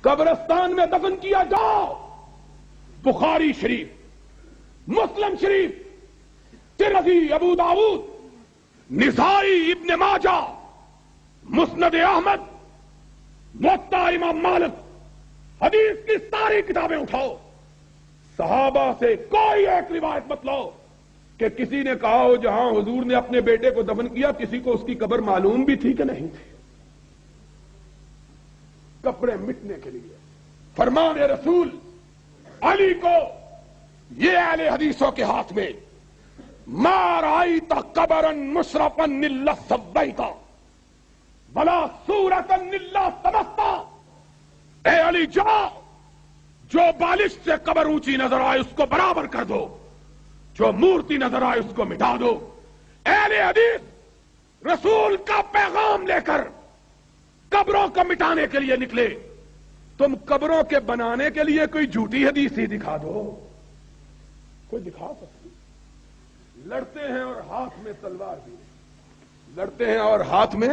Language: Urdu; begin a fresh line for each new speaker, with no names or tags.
قبرستان میں دفن کیا جاؤ۔ بخاری شریف، مسلم شریف، ترمذی، ابو داؤد، نسائی، ابن ماجہ، مسند احمد، موطا امام مالک، حدیث کی ساری کتابیں اٹھاؤ، صحابہ سے کوئی ایک روایت مت لاؤ کہ کسی نے کہا ہو جہاں حضور نے اپنے بیٹے کو دفن کیا کسی کو اس کی قبر معلوم بھی تھی کہ نہیں تھی۔ کپڑے مٹنے کے لیے فرمان رسول علی کو یہ اہل حدیثوں کے ہاتھ میں ما رأیت قبرا مشرفا الا سویتا ولا صورتا الا طمستا۔ اے علی جاؤ، جو بالش سے قبر اونچی نظر آئے اس کو برابر کر دو، جو مورتی نظر آئے اس کو مٹا دو۔ اہل حدیث رسول کا پیغام لے کر قبروں کو مٹانے کے لیے نکلے، تم قبروں کے بنانے کے لیے کوئی جھوٹی حدیث ہی دکھا دو، کوئی دکھا سکتی؟ لڑتے ہیں اور ہاتھ میں تلوار بھی، لڑتے ہیں اور ہاتھ میں